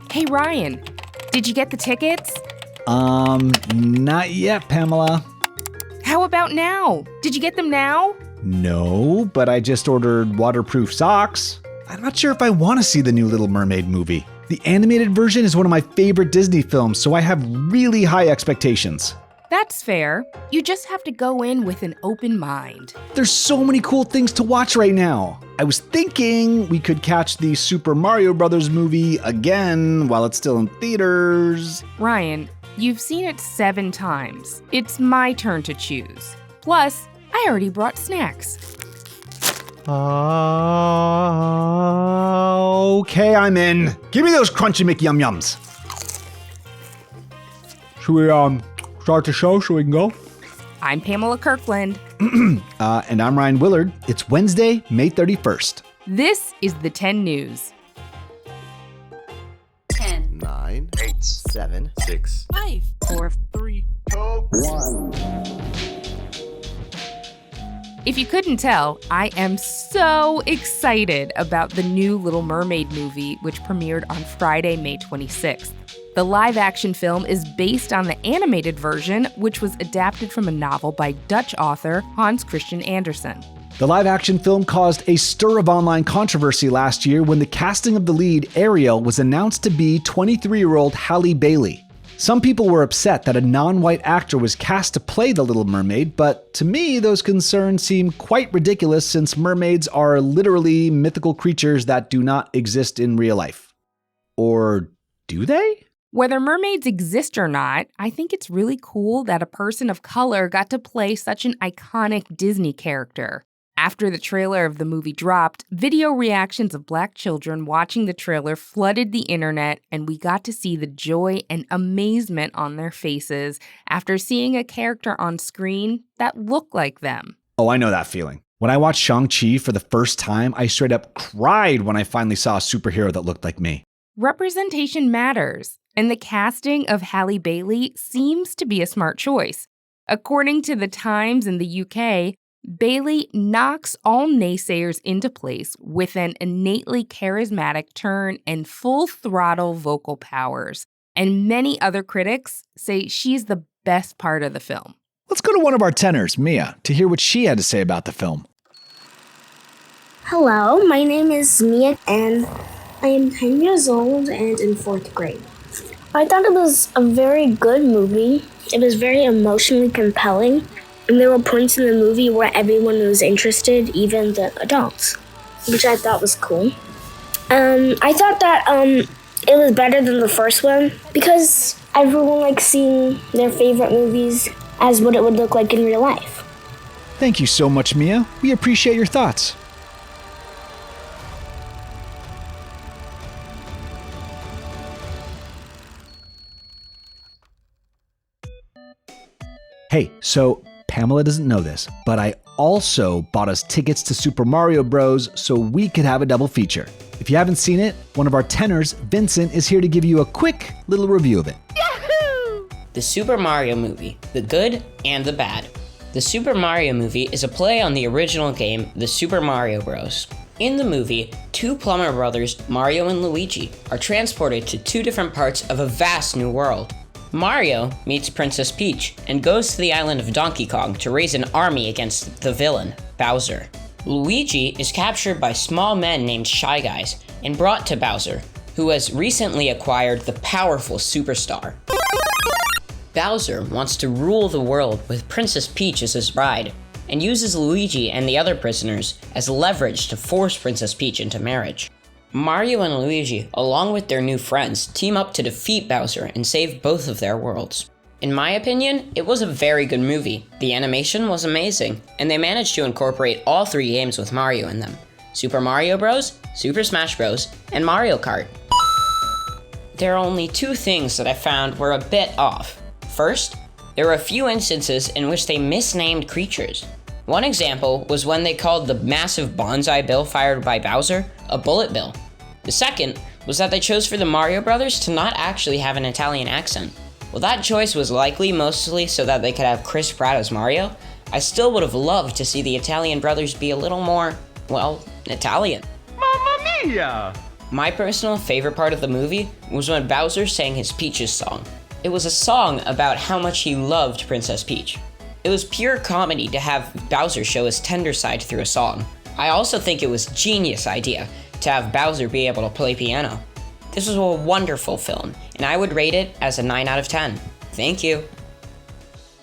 Hey Ryan, did you get the tickets? Not yet, Pamela. How about now? Did you get them now? No, but I just ordered waterproof socks. I'm not sure if I want to see the new Little Mermaid movie. The animated version is one of my favorite Disney films, so I have really high expectations. That's fair. You just have to go in with an open mind. There's so many cool things to watch right now. I was thinking we could catch the Super Mario Bros. Movie again while it's still in theaters. Ryan, you've seen it 7 times. It's my turn to choose. Plus, I already brought snacks. Okay, I'm in. Give me those crunchy McYum-Yums. Should we, start the show so we can go? I'm Pamela Kirkland. And I'm Ryan Willard. It's Wednesday, May 31st. This is the 10 News. 10, 9, 8, 7, 6, 5, 4, 3, 2, 1. If you couldn't tell, I am so excited about the new Little Mermaid movie, which premiered on Friday, May 26th. The live-action film is based on the animated version, which was adapted from a novel by Dutch author Hans Christian Andersen. The live-action film caused a stir of online controversy last year when the casting of the lead, Ariel, was announced to be 23-year-old Hailey Bailey. Some people were upset that a non-white actor was cast to play the Little Mermaid, but to me, those concerns seem quite ridiculous since mermaids are literally mythical creatures that do not exist in real life. Or do they? Whether mermaids exist or not, I think it's really cool that a person of color got to play such an iconic Disney character. After the trailer of the movie dropped, video reactions of Black children watching the trailer flooded the internet, and we got to see the joy and amazement on their faces after seeing a character on screen that looked like them. Oh, I know that feeling. When I watched Shang-Chi for the first time, I straight up cried when I finally saw a superhero that looked like me. Representation matters, and the casting of Hailey Bailey seems to be a smart choice. According to The Times in the UK, Bailey knocks all naysayers into place with an innately charismatic turn and full-throttle vocal powers. And many other critics say she's the best part of the film. Let's go to one of our tenors, Mia, to hear what she had to say about the film. Hello, my name is Mia and I am 10 years old and in 4th grade. I thought it was a very good movie. It was very emotionally compelling. And there were points in the movie where everyone was interested, even the adults, which I thought was cool. I thought that it was better than the first one because everyone likes seeing their favorite movies as what it would look like in real life. Thank you so much, Mia. We appreciate your thoughts. Hey, so Pamela doesn't know this, but I also bought us tickets to Super Mario Bros. So we could have a double feature. If you haven't seen it, one of our tenors, Vincent, is here to give you a quick little review of it. Yahoo! The Super Mario movie, the good and the bad. The Super Mario movie is a play on the original game, The Super Mario Bros. In the movie, 2 plumber brothers, Mario and Luigi, are transported to 2 different parts of a vast new world. Mario meets Princess Peach and goes to the island of Donkey Kong to raise an army against the villain, Bowser. Luigi is captured by small men named Shy Guys and brought to Bowser, who has recently acquired the powerful superstar. Bowser wants to rule the world with Princess Peach as his bride, and uses Luigi and the other prisoners as leverage to force Princess Peach into marriage. Mario and Luigi, along with their new friends, team up to defeat Bowser and save both of their worlds. In my opinion, it was a very good movie. The animation was amazing, and they managed to incorporate all 3 games with Mario in them: Super Mario Bros., Super Smash Bros., and Mario Kart. There are only 2 things that I found were a bit off. First, there were a few instances in which they misnamed creatures. One example was when they called the massive bonsai bill fired by Bowser a bullet bill. The second was that they chose for the Mario Brothers to not actually have an Italian accent. While that choice was likely mostly so that they could have Chris Pratt as Mario, I still would have loved to see the Italian brothers be a little more, well, Italian. Mamma mia! My personal favorite part of the movie was when Bowser sang his Peaches song. It was a song about how much he loved Princess Peach. It was pure comedy to have Bowser show his tender side through a song. I also think it was a genius idea to have Bowser be able to play piano. This was a wonderful film, and I would rate it as a 9 out of 10. Thank you.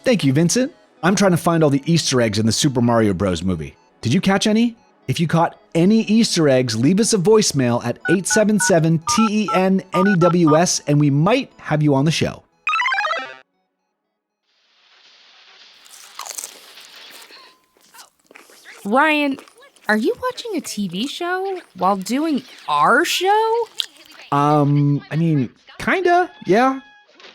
Thank you, Vincent. I'm trying to find all the Easter eggs in the Super Mario Bros. Movie. Did you catch any? If you caught any Easter eggs, leave us a voicemail at 877-TEN-NEWS and we might have you on the show. Ryan, are you watching a TV show while doing our show? Kinda, yeah.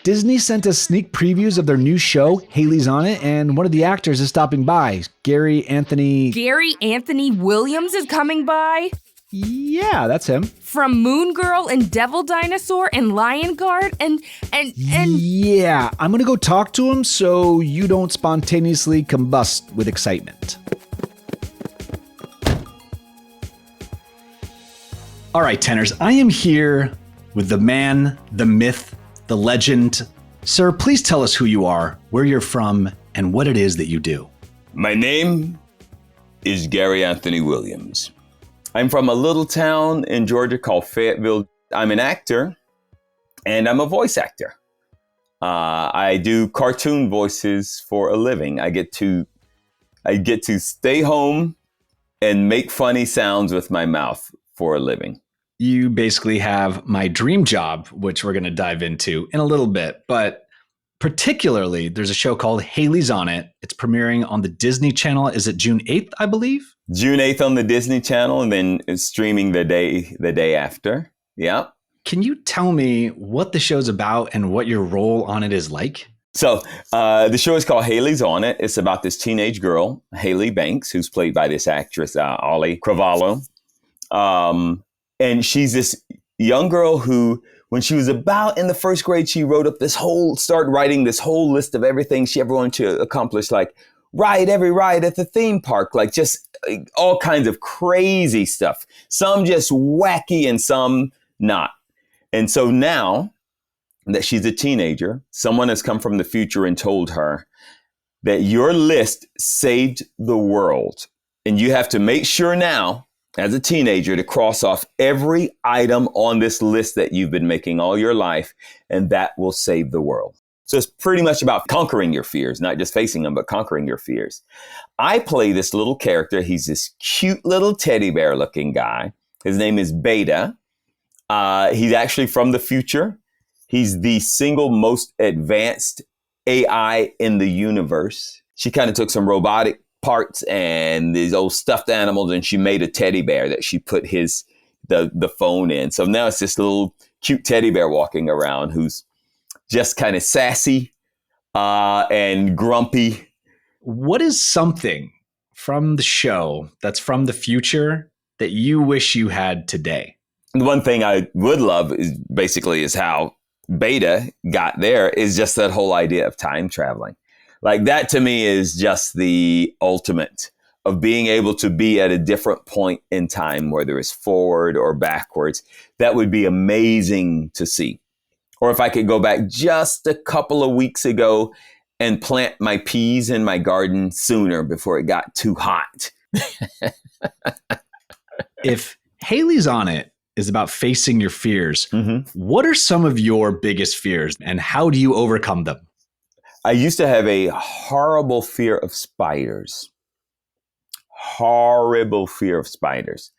Disney sent us sneak previews of their new show, Hailey's on it, and one of the actors is stopping by. Gary Anthony Williams is coming by? Yeah, that's him. From Moon Girl and Devil Dinosaur and Lion Guard and... Yeah, I'm gonna go talk to him so you don't spontaneously combust with excitement. All right, tenors, I am here with the man, the myth, the legend. Sir, please tell us who you are, where you're from, and what it is that you do. My name is Gary Anthony Williams. I'm from a little town in Georgia called Fayetteville. I'm an actor, and I'm a voice actor. I do cartoon voices for a living. I get to stay home and make funny sounds with my mouth for a living. You basically have my dream job, which we're going to dive into in a little bit. But particularly, there's a show called Hailey's on It. It's premiering on the Disney Channel. Is it June 8th, I believe? June 8th on the Disney Channel, and then it's streaming the day after. Yeah. Can you tell me what the show's about and what your role on it is like? So the show is called Hailey's on It. It's about this teenage girl, Hailey Banks, who's played by this actress, Ollie Cravalho. And she's this young girl who, when she was about in the first grade, she started writing this whole list of everything she ever wanted to accomplish, like ride every ride at the theme park, like just all kinds of crazy stuff. Some just wacky and some not. And so now that she's a teenager, someone has come from the future and told her that your list saved the world. And you have to make sure now, as a teenager, to cross off every item on this list that you've been making all your life, and that will save the world. So it's pretty much about conquering your fears, not just facing them, but conquering your fears. I play this little character. He's this cute little teddy bear looking guy. His name is Beta. He's actually from the future. He's the single most advanced AI in the universe. She kind of took some robotic parts and these old stuffed animals, and she made a teddy bear that she put the phone in. So now it's this little cute teddy bear walking around who's just kind of sassy and grumpy. What is something from the show that's from the future that you wish you had today? The one thing I would love is how Beta got there, is just that whole idea of time traveling. Like that to me is just the ultimate of being able to be at a different point in time, whether it's forward or backwards. That would be amazing to see. Or if I could go back just a couple of weeks ago and plant my peas in my garden sooner before it got too hot. If Hailey's on It is about facing your fears, what are some of your biggest fears and how do you overcome them? I used to have a horrible fear of spiders. Horrible fear of spiders.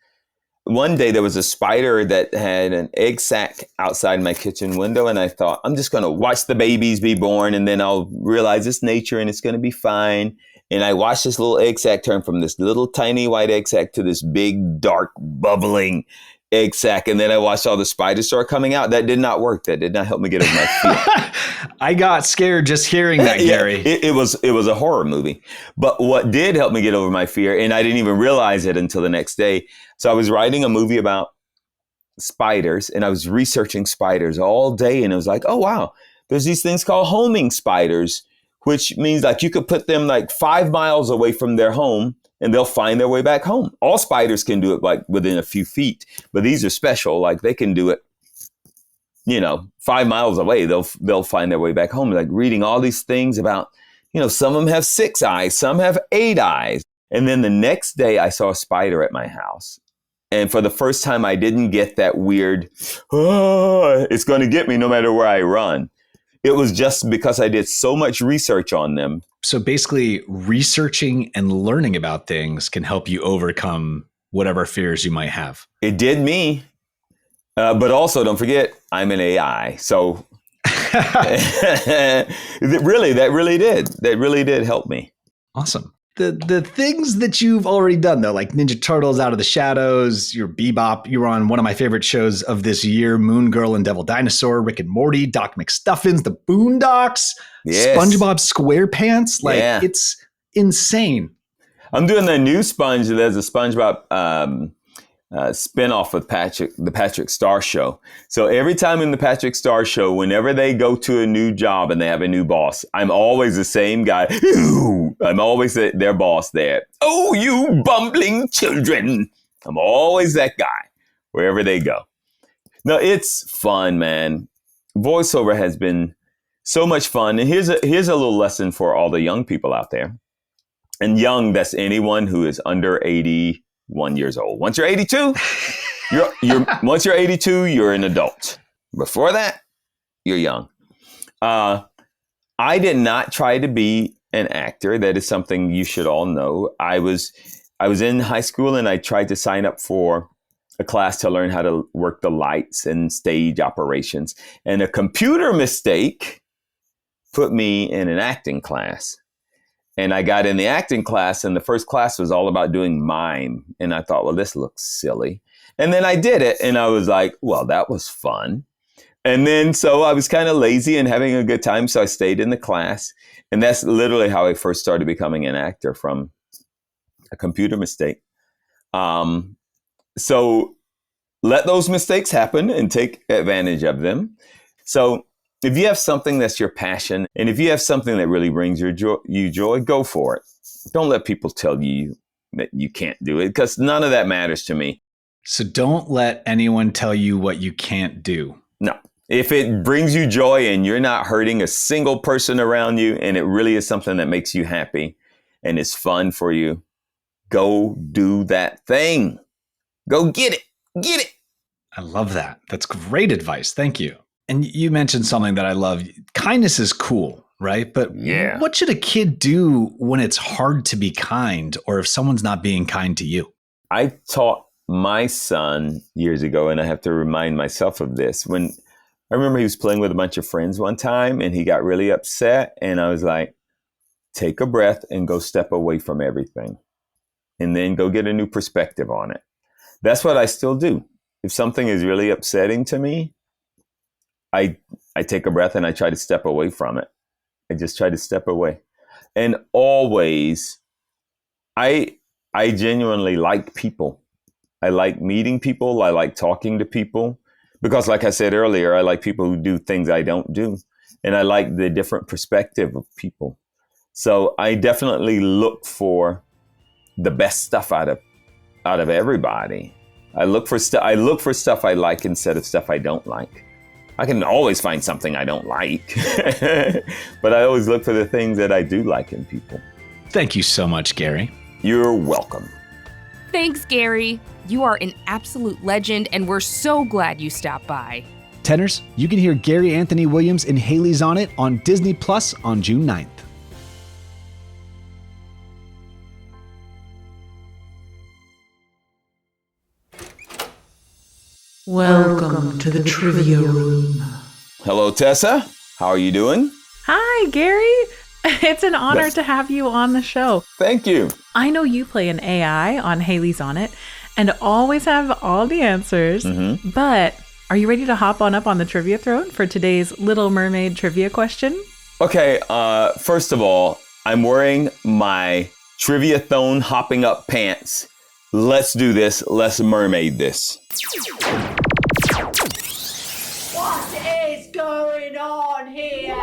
One day there was a spider that had an egg sac outside my kitchen window, and I thought, I'm just going to watch the babies be born, and then I'll realize it's nature and it's going to be fine. And I watched this little egg sac turn from this little tiny white egg sac to this big, dark, bubbling egg sac. And then I watched all the spiders start coming out. That did not work. That did not help me get over my fear. I got scared just hearing that, Gary. It was a horror movie. But what did help me get over my fear, and I didn't even realize it until the next day. So I was writing a movie about spiders, and I was researching spiders all day. And it was like, oh, wow, there's these things called homing spiders, which means like you could put them like 5 miles away from their home and they'll find their way back home. All spiders can do it like within a few feet, but these are special. Like they can do it, 5 miles away. They'll find their way back home. Like reading all these things about, some of them have 6 eyes, some have 8 eyes. And then the next day I saw a spider at my house. And for the first time, I didn't get that weird, it's going to get me no matter where I run. It was just because I did so much research on them. So basically, researching and learning about things can help you overcome whatever fears you might have. It did me. But also, don't forget, I'm an AI. So that really did help me. Awesome. The things that you've already done, though, like Ninja Turtles, Out of the Shadows, your Bebop, you were on one of my favorite shows of this year, Moon Girl and Devil Dinosaur, Rick and Morty, Doc McStuffins, The Boondocks, yes. SpongeBob SquarePants. It's insane. I'm doing the new Sponge. There's a SpongeBob spinoff with the Patrick Star Show. So every time in the Patrick Star Show, whenever they go to a new job and they have a new boss, I'm always the same guy. I'm always their boss there. Oh, you bumbling children. I'm always that guy wherever they go. No, it's fun, man. Voiceover has been so much fun. And here's a little lesson for all the young people out there. And young, that's anyone who is under 81 years old. Once you're 82, once you're 82, you're an adult. Before that, you're young. I did not try to be an actor. That is something you should all know. I was in high school and I tried to sign up for a class to learn how to work the lights and stage operations. And a computer mistake put me in an acting class. And I got in the acting class, and the first class was all about doing mime. And I thought, well, this looks silly. And then I did it, and I was like, well, that was fun. And then so I was kind of lazy and having a good time, so I stayed in the class. And that's literally how I first started becoming an actor, from a computer mistake. So let those mistakes happen and take advantage of them. So if you have something that's your passion, and if you have something that really brings you joy, go for it. Don't let people tell you that you can't do it, because none of that matters to me. So don't let anyone tell you what you can't do. No. If it brings you joy and you're not hurting a single person around you, and it really is something that makes you happy and is fun for you, go do that thing. Go get it. Get it. I love that. That's great advice. Thank you. And you mentioned something that I love. Kindness is cool, right? But yeah. What should a kid do when it's hard to be kind, or if someone's not being kind to you? I taught my son years ago, and I have to remind myself of this. When I remember he was playing with a bunch of friends one time, and he got really upset. And I was like, take a breath and go step away from everything, and then go get a new perspective on it. That's what I still do. If something is really upsetting to me, I take a breath and I try to step away from it. I just try to step away. And always, I genuinely like people. I like meeting people. I like talking to people. Because like I said earlier, I like people who do things I don't do. And I like the different perspective of people. So I definitely look for the best stuff out of everybody. I look for stuff I like instead of stuff I don't like. I can always find something I don't like, but I always look for the things that I do like in people. Thank you so much, Gary. You're welcome. Thanks, Gary. You are an absolute legend, and we're so glad you stopped by. Tenors, you can hear Gary Anthony Williams and Hailey's on It on Disney Plus on June 9th. Welcome to the trivia room. Hello, Tessa. How are you doing? Hi, Gary. It's an honor to have you on the show. Thank you. I know you play an AI on Hailey's on It and always have all the answers. Mm-hmm. But are you ready to hop on up on the trivia throne for today's Little Mermaid trivia question? Okay, first of all, I'm wearing my trivia-thon hopping up pants. Let's do this. Let's mermaid this. What is going on here?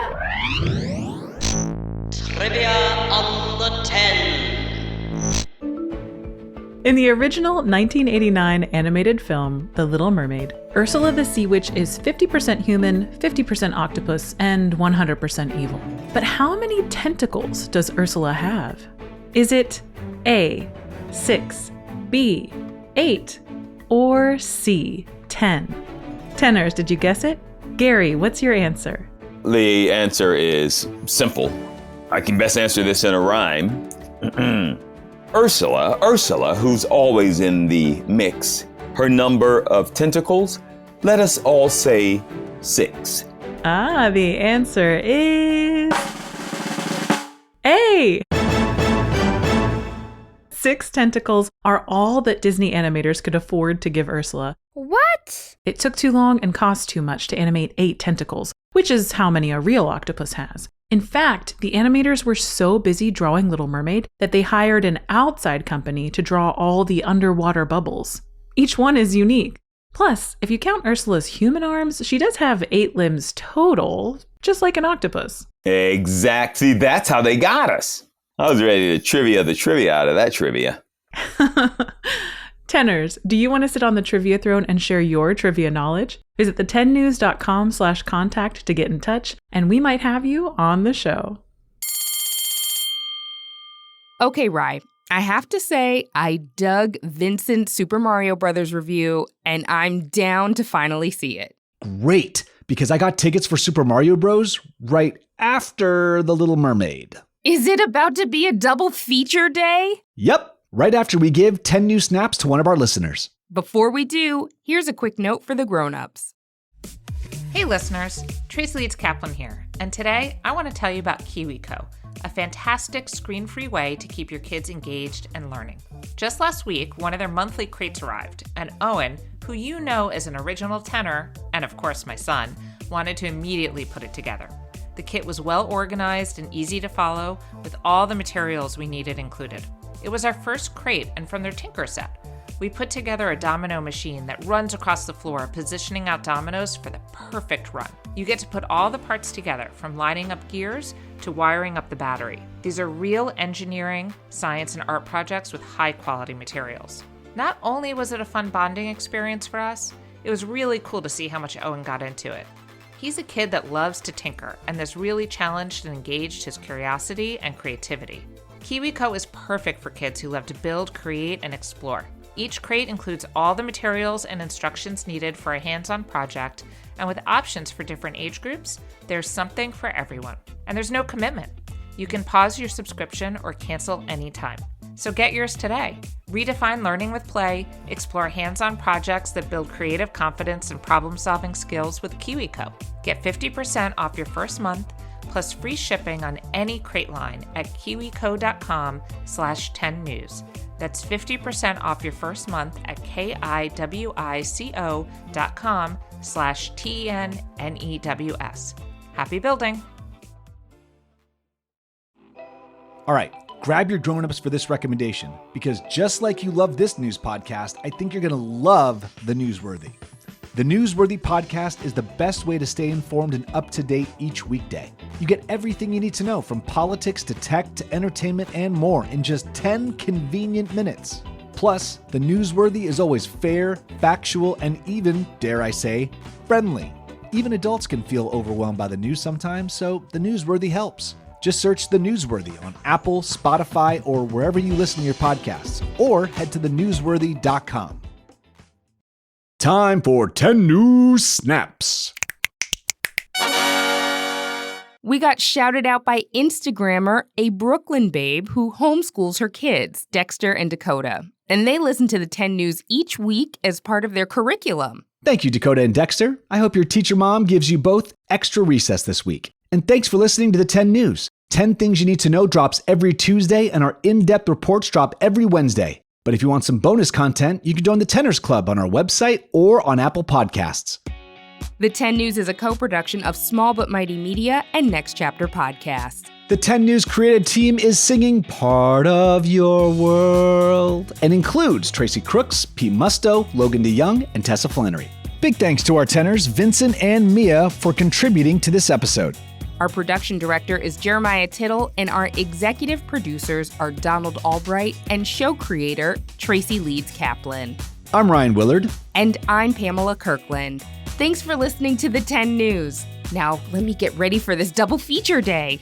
Trivia on the 10. In the original 1989 animated film, The Little Mermaid, Ursula the Sea Witch is 50% human, 50% octopus, and 100% evil. But how many tentacles does Ursula have? Is it A, 6, B, 8, or C, 10? Tenors, did you guess it? Gary, what's your answer? The answer is simple. I can best answer this in a rhyme. Ursula, who's always in the mix, her number of tentacles, let us all say 6. The answer is A. 6 tentacles are all that Disney animators could afford to give Ursula. What? It took too long and cost too much to animate 8 tentacles, which is how many a real octopus has. In fact, the animators were so busy drawing Little Mermaid that they hired an outside company to draw all the underwater bubbles. Each one is unique. Plus, if you count Ursula's human arms, she does have 8 limbs total, just like an octopus. Exactly. That's how they got us. I was ready to trivia the trivia out of that trivia. Tenors, do you want to sit on the trivia throne and share your trivia knowledge? Visit the10news.com/contact to get in touch, and we might have you on the show. Okay, Rye, I have to say I dug Vincent's Super Mario Bros. Review, and I'm down to finally see it. Great, because I got tickets for Super Mario Bros. Right after The Little Mermaid. Is it about to be a double feature day? Yep, right after we give 10 new snaps to one of our listeners. Before we do, here's a quick note for the grown-ups. Hey listeners, Tracy Leeds Kaplan here, and today I want to tell you about KiwiCo, a fantastic screen-free way to keep your kids engaged and learning. Just last week, one of their monthly crates arrived, and Owen, who you know as an original tenor, and of course my son, wanted to immediately put it together. The kit was well organized and easy to follow, with all the materials we needed included. It was our first crate, and from their Tinker set, we put together a domino machine that runs across the floor, positioning out dominoes for the perfect run. You get to put all the parts together, from lining up gears to wiring up the battery. These are real engineering, science, and art projects with high-quality materials. Not only was it a fun bonding experience for us, it was really cool to see how much Owen got into it. He's a kid that loves to tinker, and this really challenged and engaged his curiosity and creativity. KiwiCo is perfect for kids who love to build, create, and explore. Each crate includes all the materials and instructions needed for a hands-on project, and with options for different age groups, there's something for everyone. And there's no commitment. You can pause your subscription or cancel anytime. So get yours today. Redefine learning with play, explore hands-on projects that build creative confidence and problem-solving skills with KiwiCo. Get 50% off your first month, plus free shipping on any crate line at kiwico.com/10news. That's 50% off your first month at kiwico.com/TNNEWS. Happy building. All right, grab your grown-ups for this recommendation, because just like you love this news podcast, I think you're going to love The Newsworthy. The Newsworthy podcast is the best way to stay informed and up to date each weekday. You get everything you need to know, from politics to tech to entertainment and more, in just 10 convenient minutes. Plus, The Newsworthy is always fair, factual, and even, dare I say, friendly. Even adults can feel overwhelmed by the news sometimes, so The Newsworthy helps. Just search The Newsworthy on Apple, Spotify, or wherever you listen to your podcasts, or head to thenewsworthy.com. Time for 10 News Snaps. We got shouted out by Instagrammer, a Brooklyn babe who homeschools her kids, Dexter and Dakota. And they listen to the 10 News each week as part of their curriculum. Thank you, Dakota and Dexter. I hope your teacher mom gives you both extra recess this week. And thanks for listening to the 10 News. 10 Things You Need to Know drops every Tuesday, and our in-depth reports drop every Wednesday. But if you want some bonus content, you can join the Tenors Club on our website or on Apple Podcasts. The 10 News is a co-production of Small But Mighty Media and Next Chapter Podcasts. The 10 News creative team is singing Part of Your World and includes Tracy Crooks, Pete Musto, Logan DeYoung, and Tessa Flannery. Big thanks to our tenors, Vincent and Mia, for contributing to this episode. Our production director is Jeremiah Tittle, and our executive producers are Donald Albright and show creator Tracy Leeds Kaplan. I'm Ryan Willard. And I'm Pamela Kirkland. Thanks for listening to the 10 News. Now, let me get ready for this double feature day.